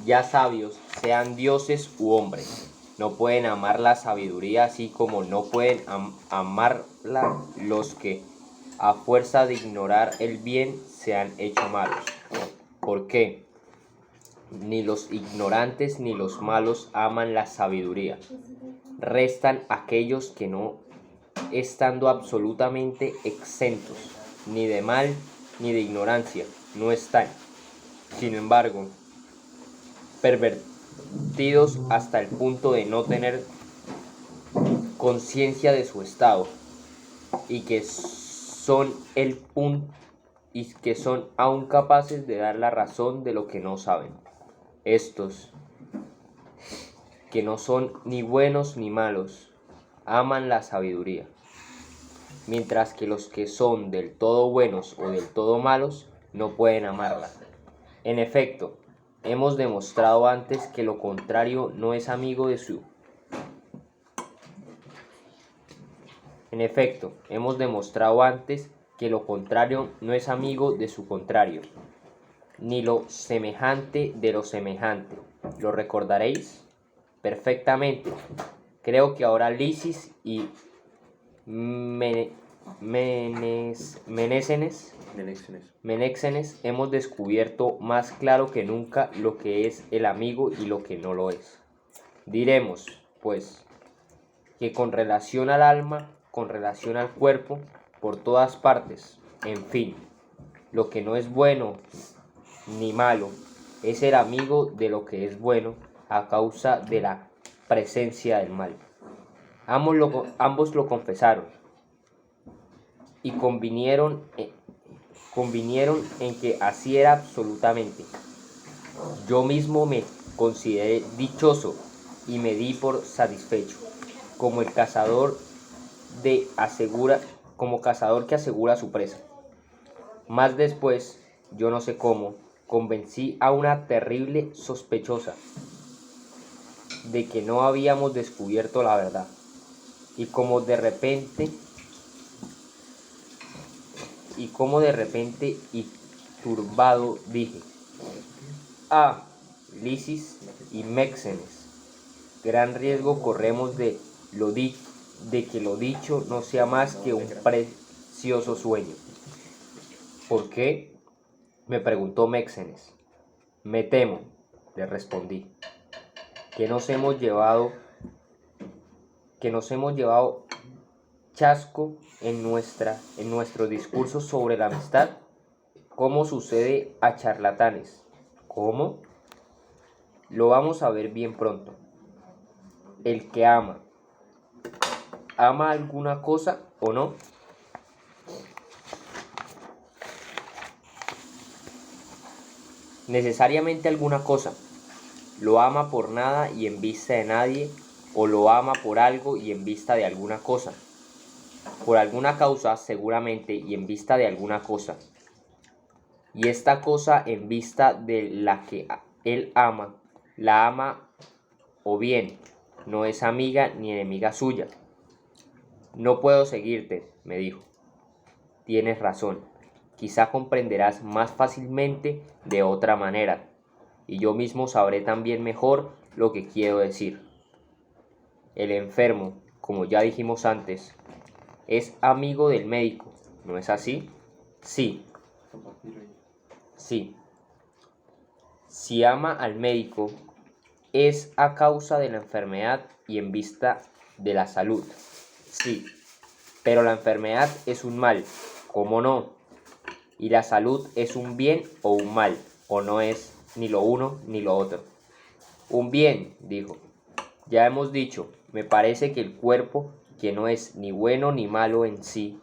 ya sabios, sean dioses u hombres, no pueden amar la sabiduría así como no pueden amarla los que, a fuerza de ignorar el bien, se han hecho malos. ¿Por qué? Ni los ignorantes ni los malos aman la sabiduría. Restan aquellos que no, estando absolutamente exentos, ni de mal ni de ignorancia, no están. Sin embargo, pervertidos hasta el punto de no tener conciencia de su estado y que son aún capaces de dar la razón de lo que no saben. Estos, que no son ni buenos ni malos, aman la sabiduría, mientras que los que son del todo buenos o del todo malos no pueden amarla. En efecto, hemos demostrado antes que lo contrario no es amigo de su contrario, ni lo semejante de lo semejante. ¿Lo recordaréis? Perfectamente. Creo que ahora Lisis y Menéxenes hemos descubierto más claro que nunca lo que es el amigo y lo que no lo es. Diremos, pues, que con relación al alma, con relación al cuerpo, por todas partes, en fin, lo que no es bueno ni malo es el amigo de lo que es bueno a causa de la presencia del mal. Ambos lo confesaron y convinieron en que así era absolutamente. Yo mismo me consideré dichoso y me di por satisfecho, como cazador que asegura su presa. Más después, yo no sé cómo, convencí a una terrible sospechosa de que no habíamos descubierto la verdad, y como de repente y turbado dije: ah, Lisis y Méxenes, gran riesgo corremos de que lo dicho no sea más que un precioso sueño. ¿Por qué?, me preguntó Méxenes. Me temo, le respondí, que nos hemos llevado chasco en nuestro discurso sobre la amistad, como sucede a charlatanes. ¿Cómo? Lo vamos a ver bien pronto. El que ama alguna cosa o no. Necesariamente alguna cosa. Lo ama por nada y en vista de nadie, o lo ama por algo y en vista de alguna cosa. Por alguna causa seguramente y en vista de alguna cosa. Y esta cosa en vista de la que él ama, la ama o bien no es amiga ni enemiga suya. No puedo seguirte, me dijo. Tienes razón. Quizá comprenderás más fácilmente de otra manera, y yo mismo sabré también mejor lo que quiero decir. El enfermo, como ya dijimos antes, es amigo del médico, ¿no es así? Sí. Sí. Si ama al médico, es a causa de la enfermedad y en vista de la salud. Sí. Pero la enfermedad es un mal, ¿cómo no? Y la salud es un bien o un mal, o no es ni lo uno ni lo otro. Un bien, dijo. Ya hemos dicho, me parece que el cuerpo, que no es ni bueno ni malo en sí,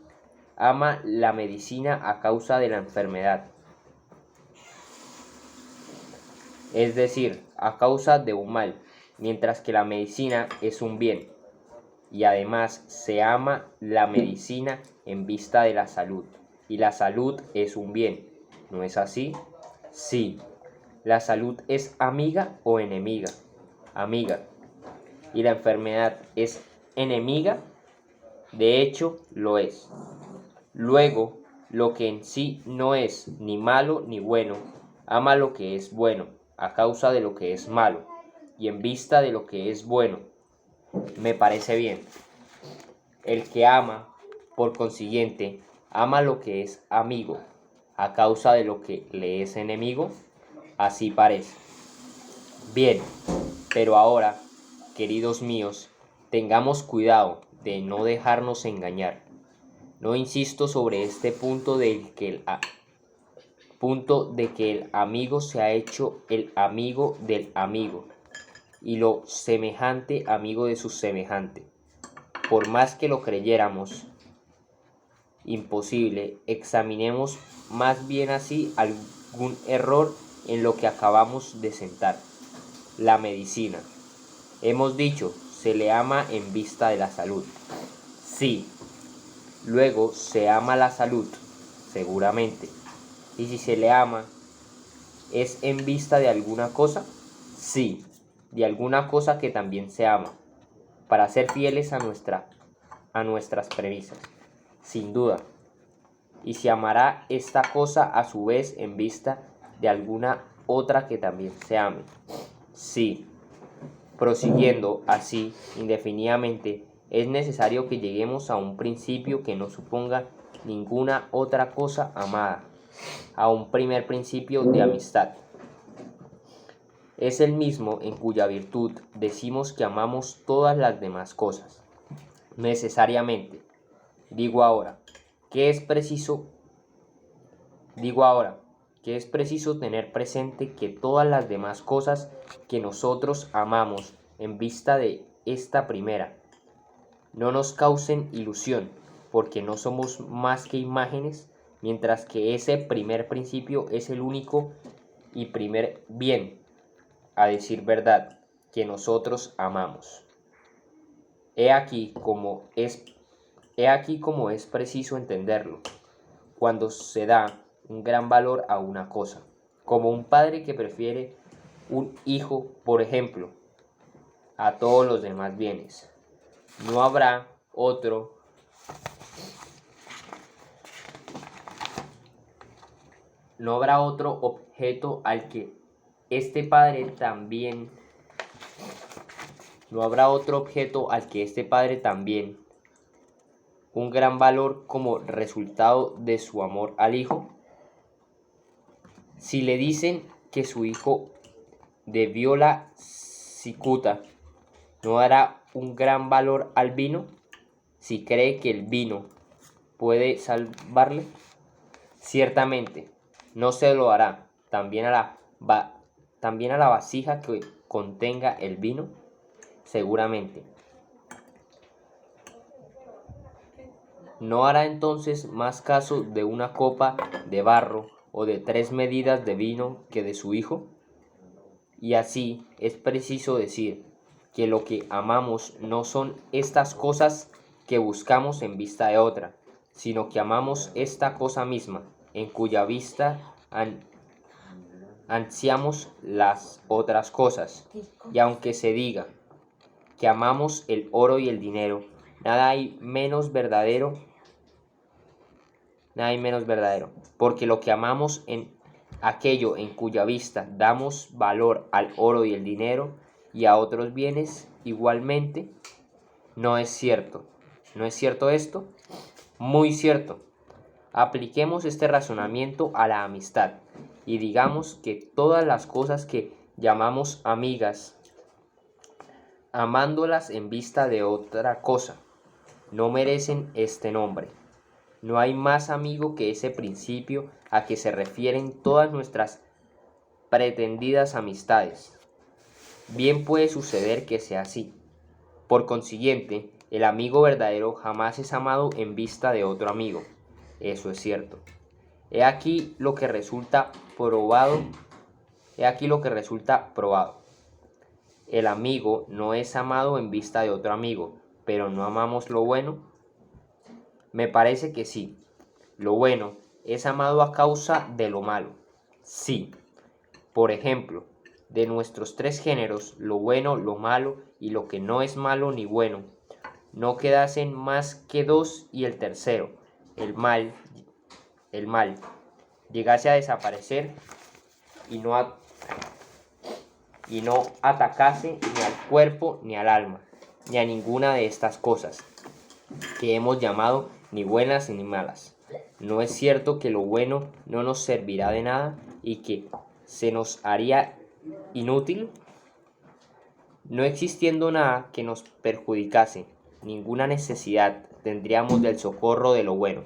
ama la medicina a causa de la enfermedad. Es decir, a causa de un mal, mientras que la medicina es un bien. Y además se ama la medicina en vista de la salud. Y la salud es un bien, ¿no es así? Sí. ¿La salud es amiga o enemiga? Amiga. ¿Y la enfermedad es enemiga? De hecho, lo es. Luego, lo que en sí no es ni malo ni bueno, ama lo que es bueno, a causa de lo que es malo, y en vista de lo que es bueno. Me parece bien. El que ama, por consiguiente, ama lo que es amigo, a causa de lo que le es enemigo. Así parece. Bien, pero ahora, queridos míos, tengamos cuidado de no dejarnos engañar. No insisto sobre este punto de que el amigo se ha hecho el amigo del amigo y lo semejante amigo de su semejante. Por más que lo creyéramos imposible, examinemos más bien así algún error en lo que acabamos de sentar. La medicina. Hemos dicho, se le ama en vista de la salud. Sí. Luego se ama la salud, seguramente. Y si se le ama, ¿es en vista de alguna cosa? Sí, de alguna cosa que también se ama, para ser fieles a nuestras premisas, sin duda. Y se amará esta cosa a su vez en vista de alguna otra que también se ame. Sí. Prosiguiendo así indefinidamente, es necesario que lleguemos a un principio que no suponga ninguna otra cosa amada, a un primer principio de amistad. Es el mismo en cuya virtud decimos que amamos todas las demás cosas. Necesariamente. Digo ahora, que es preciso tener presente que todas las demás cosas que nosotros amamos en vista de esta primera no nos causen ilusión, porque no somos más que imágenes, mientras que ese primer principio es el único y primer bien, a decir verdad, que nosotros amamos. He aquí como es preciso entenderlo, cuando se da un gran valor a una cosa, como un padre que prefiere un hijo, por ejemplo, a todos los demás bienes. No habrá otro objeto al que este padre también un gran valor como resultado de su amor al hijo. Si le dicen que su hijo bebió la cicuta, ¿no dará un gran valor al vino? si cree que el vino puede salvarle? Ciertamente, no se lo hará también también a la vasija que contenga el vino. Seguramente. ¿No hará entonces más caso de una copa de barro o de 3 medidas de vino que de su Hijo? Y así es preciso decir que lo que amamos no son estas cosas que buscamos en vista de otra, sino que amamos esta cosa misma, en cuya vista ansiamos las otras cosas. Y aunque se diga que amamos el oro y el dinero, nada hay menos verdadero, porque lo que amamos en aquello en cuya vista damos valor al oro y el dinero y a otros bienes igualmente, no es cierto. ¿No es cierto esto? Muy cierto. Apliquemos este razonamiento a la amistad y digamos que todas las cosas que llamamos amigas, amándolas en vista de otra cosa, no merecen este nombre. No hay más amigo que ese principio a que se refieren todas nuestras pretendidas amistades. Bien puede suceder que sea así. Por consiguiente, el amigo verdadero jamás es amado en vista de otro amigo. Eso es cierto. He aquí lo que resulta probado. El amigo no es amado en vista de otro amigo, pero ¿no amamos lo bueno? Me parece que sí. Lo bueno es amado a causa de lo malo. Sí. Por ejemplo, de nuestros 3 géneros, lo bueno, lo malo y lo que no es malo ni bueno, no quedasen más que 2 y el tercero, el mal, llegase a desaparecer y no atacase ni al cuerpo ni al alma, ni a ninguna de estas cosas que hemos llamado ni buenas ni malas. ¿No es cierto que lo bueno no nos servirá de nada y que se nos haría inútil? No existiendo nada que nos perjudicase, ninguna necesidad tendríamos del socorro de lo bueno.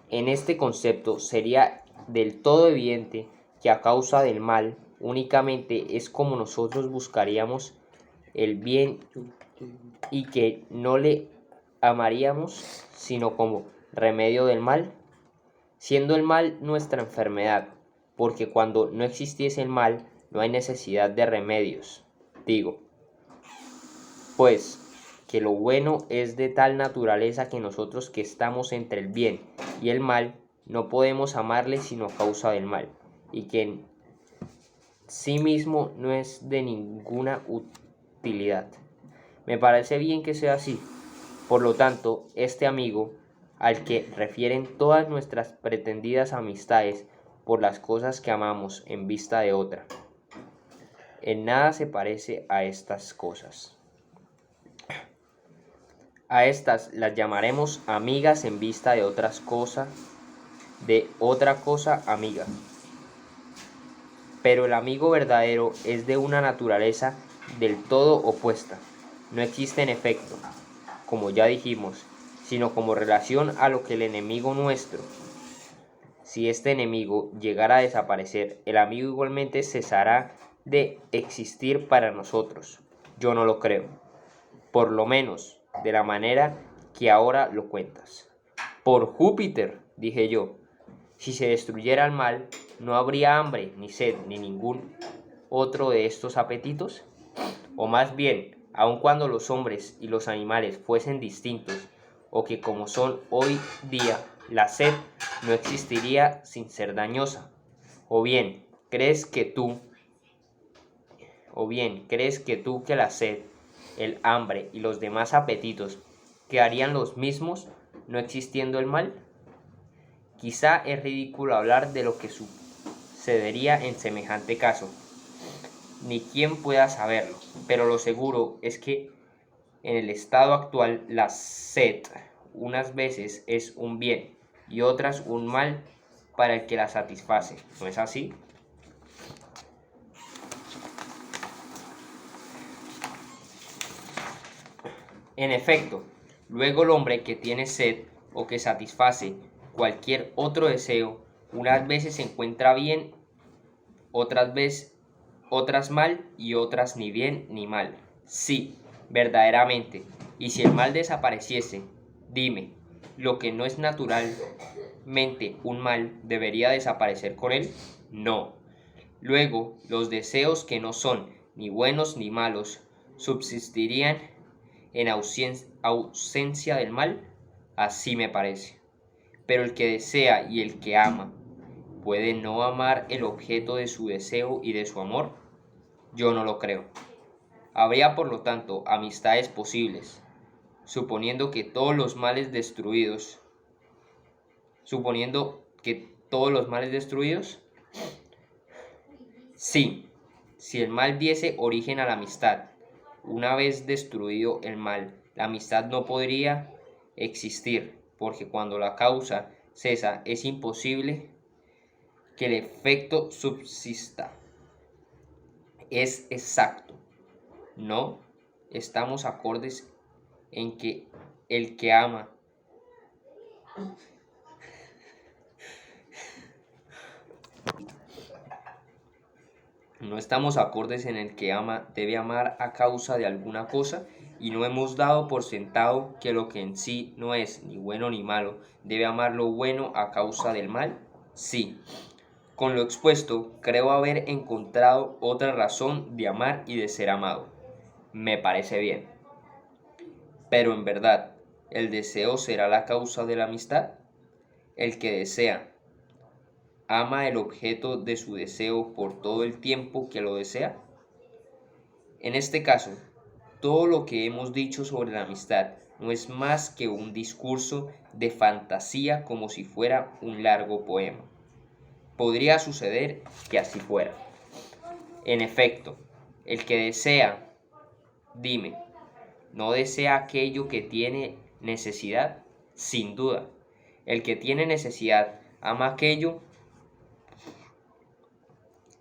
En este concepto sería del todo evidente que a causa del mal únicamente es como nosotros buscaríamos el bien y que no le amaríamos sino como remedio del mal, siendo el mal nuestra enfermedad, porque cuando no existiese el mal no hay necesidad de remedios. Digo, pues, que lo bueno es de tal naturaleza que nosotros que estamos entre el bien y el mal no podemos amarle sino a causa del mal, y que en sí mismo no es de ninguna utilidad. Me parece bien que sea así. Por lo tanto, este amigo, al que refieren todas nuestras pretendidas amistades por las cosas que amamos en vista de otra, en nada se parece a estas cosas. A estas las llamaremos amigas en vista de otras cosas, de otra cosa amiga. Pero el amigo verdadero es de una naturaleza del todo opuesta. No existe en efecto, como ya dijimos, sino como relación a lo que el enemigo nuestro. Si este enemigo llegara a desaparecer, el amigo igualmente cesará de existir para nosotros. Yo no lo creo, por lo menos de la manera que ahora lo cuentas. Por Júpiter, dije yo, si se destruyera el mal, ¿no habría hambre, ni sed, ni ningún otro de estos apetitos? O más bien, aun cuando los hombres y los animales fuesen distintos, o que como son hoy día, la sed no existiría sin ser dañosa. O bien, ¿crees tú que la sed, el hambre y los demás apetitos quedarían los mismos no existiendo el mal? Quizá es ridículo hablar de lo que sucedería en semejante caso, ni quién pueda saberlo, pero lo seguro es que en el estado actual la sed unas veces es un bien y otras un mal para el que la satisface. ¿No es así? En efecto, Luego el hombre que tiene sed o que satisface cualquier otro deseo, unas veces se encuentra bien, otras mal y otras ni bien ni mal. Sí, verdaderamente. Y si el mal desapareciese, dime, ¿lo que no es naturalmente un mal debería desaparecer con él? No. Luego, los deseos que no son ni buenos ni malos subsistirían en ausencia del mal. Así me parece. Pero el que desea y el que ama, ¿puede no amar el objeto de su deseo y de su amor? Yo no lo creo. Habría, por lo tanto, amistades posibles, suponiendo que todos los males destruidos, sí, si el mal diese origen a la amistad, una vez destruido el mal, la amistad no podría existir, porque cuando la causa cesa es imposible que el efecto subsista. Es exacto. No estamos acordes en que el que ama no estamos acordes en el que ama debe amar a causa de alguna cosa, y no hemos dado por sentado que lo que en sí no es ni bueno ni malo debe amar lo bueno a causa del mal. Sí, con lo expuesto creo haber encontrado otra razón de amar y de ser amado. Me parece bien. Pero en verdad, ¿el deseo será la causa de la amistad? El que desea, ¿ama el objeto de su deseo por todo el tiempo que lo desea? En este caso, todo lo que hemos dicho sobre la amistad no es más que un discurso de fantasía, como si fuera un largo poema. Podría suceder que así fuera. En efecto, el que desea, dime, ¿no desea aquello que tiene necesidad? Sin duda. El que tiene necesidad ama aquello.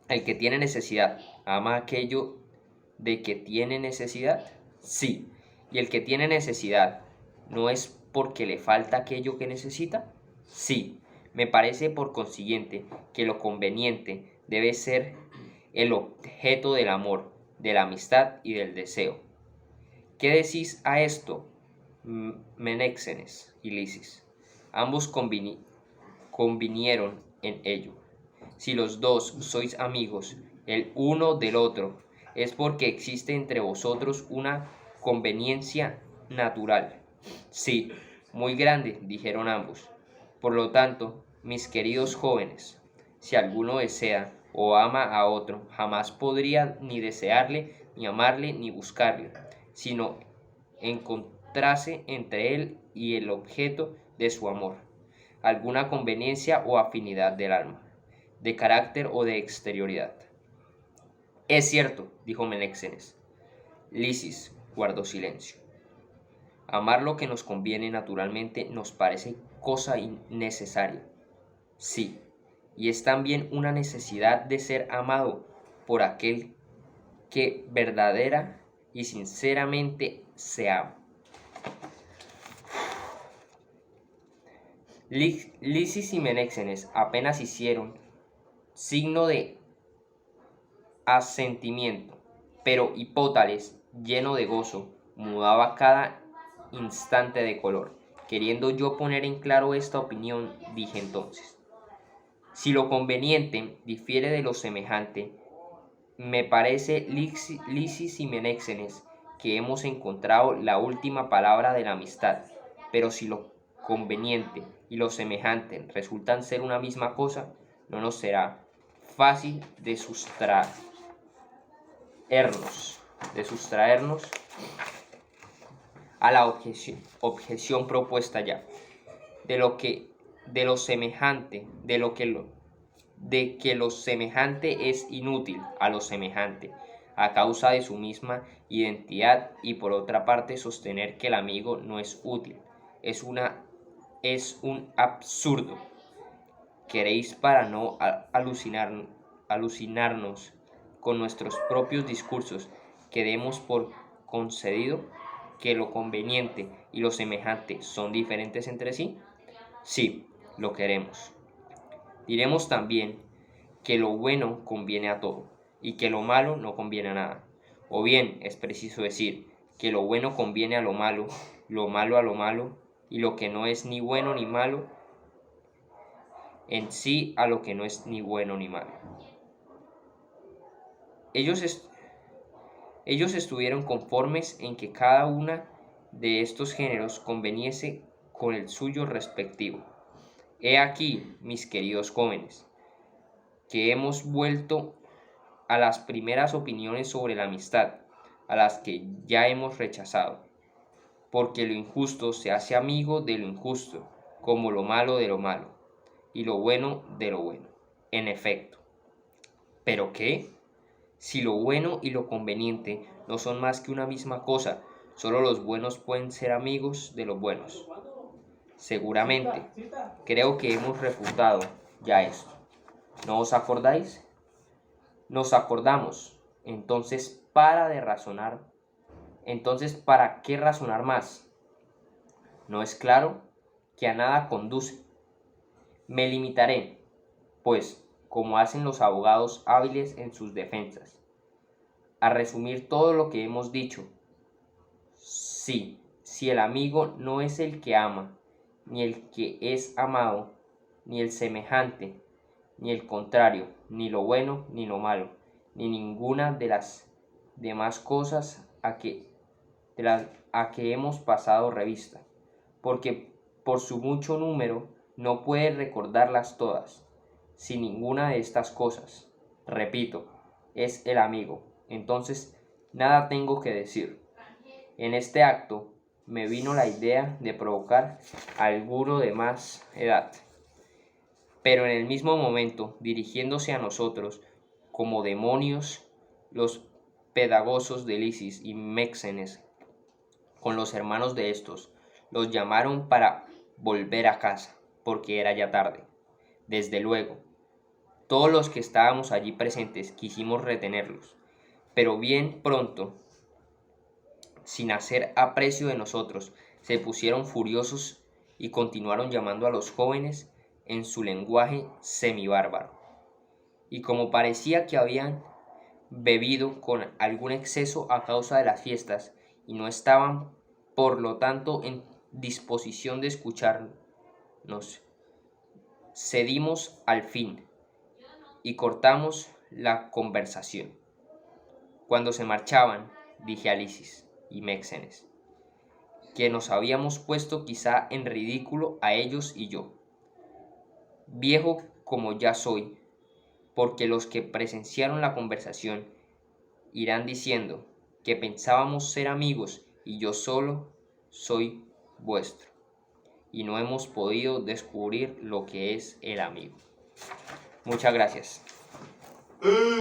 El que tiene necesidad ama aquello de que tiene necesidad. Sí. Y el que tiene necesidad no es porque le falta aquello que necesita. Sí. Me parece por consiguiente que lo conveniente debe ser el objeto del amor, de la amistad y del deseo. ¿Qué decís a esto, Menéxenes y Lisis? Ambos convinieron en ello. Si los dos sois amigos el uno del otro, es porque existe entre vosotros una conveniencia natural. Sí, muy grande, dijeron ambos. Por lo tanto, mis queridos jóvenes, si alguno desea o ama a otro, jamás podría ni desearle, ni amarle, ni buscarle, sino encontrase entre él y el objeto de su amor alguna conveniencia o afinidad del alma, de carácter o de exterioridad. Es cierto, dijo Menéxenes. Lisis guardó silencio. Amar lo que nos conviene naturalmente nos parece cosa innecesaria. Sí, y es también una necesidad de ser amado por aquel que verdadera y sinceramente se ama. Lisis y Menéxenes apenas hicieron signo de asentimiento, pero Hipótales, lleno de gozo, mudaba cada instante de color. Queriendo yo poner en claro esta opinión, dije entonces: si lo conveniente difiere de lo semejante, me parece, Lisis y Menéxenes, que hemos encontrado la última palabra de la amistad. Pero si lo conveniente y lo semejante resultan ser una misma cosa, no nos será fácil de sustraernos a la objeción propuesta ya, de que lo semejante es inútil a lo semejante, a causa de su misma identidad, y por otra parte sostener que el amigo no es útil, es un absurdo. ¿Queréis, para no alucinarnos con nuestros propios discursos, que demos por concedido? que lo conveniente y lo semejante son diferentes entre sí? Sí, lo queremos. Diremos también que lo bueno conviene a todo y que lo malo no conviene a nada. O bien es preciso decir que lo bueno conviene a lo malo a lo malo, y lo que no es ni bueno ni malo en sí a lo que no es ni bueno ni malo. Ellos estuvieron conformes en que cada una de estos géneros conveniese con el suyo respectivo. He aquí, mis queridos jóvenes, que hemos vuelto a las primeras opiniones sobre la amistad, a las que ya hemos rechazado, porque lo injusto se hace amigo de lo injusto, como lo malo de lo malo, y lo bueno de lo bueno. En efecto, ¿pero qué? Si lo bueno y lo conveniente no son más que una misma cosa, solo los buenos pueden ser amigos de los buenos. Seguramente, creo que hemos refutado ya esto. ¿No os acordáis? Nos acordamos. Entonces, ¿para qué razonar más? ¿No es claro que a nada conduce? Me limitaré, pues, como hacen los abogados hábiles en sus defensas, a resumir todo lo que hemos dicho. Sí, si el amigo no es el que ama, ni el que es amado, ni el semejante, ni el contrario, ni lo bueno, ni lo malo, ni ninguna de las demás cosas a que hemos pasado revista, porque por su mucho número no puede recordarlas todas. Si ninguna de estas cosas, repito, es el amigo, entonces nada tengo que decir. En este acto me vino la idea de provocar a alguno de más edad, pero en el mismo momento, dirigiéndose a nosotros como demonios, los pedagosos de Lisis y Méxenes, con los hermanos de estos, los llamaron para volver a casa, porque era ya tarde. Desde luego, todos los que estábamos allí presentes quisimos retenerlos, pero bien pronto, sin hacer aprecio de nosotros, se pusieron furiosos y continuaron llamando a los jóvenes en su lenguaje semibárbaro. Y como parecía que habían bebido con algún exceso a causa de las fiestas y no estaban, por lo tanto, en disposición de escucharnos, cedimos al fin y cortamos la conversación. Cuando se marchaban, dije a Lisis y Méxenes que nos habíamos puesto quizá en ridículo a ellos y yo, viejo como ya soy, porque los que presenciaron la conversación irán diciendo que pensábamos ser amigos y yo solo soy vuestro, y no hemos podido descubrir lo que es el amigo. Muchas gracias.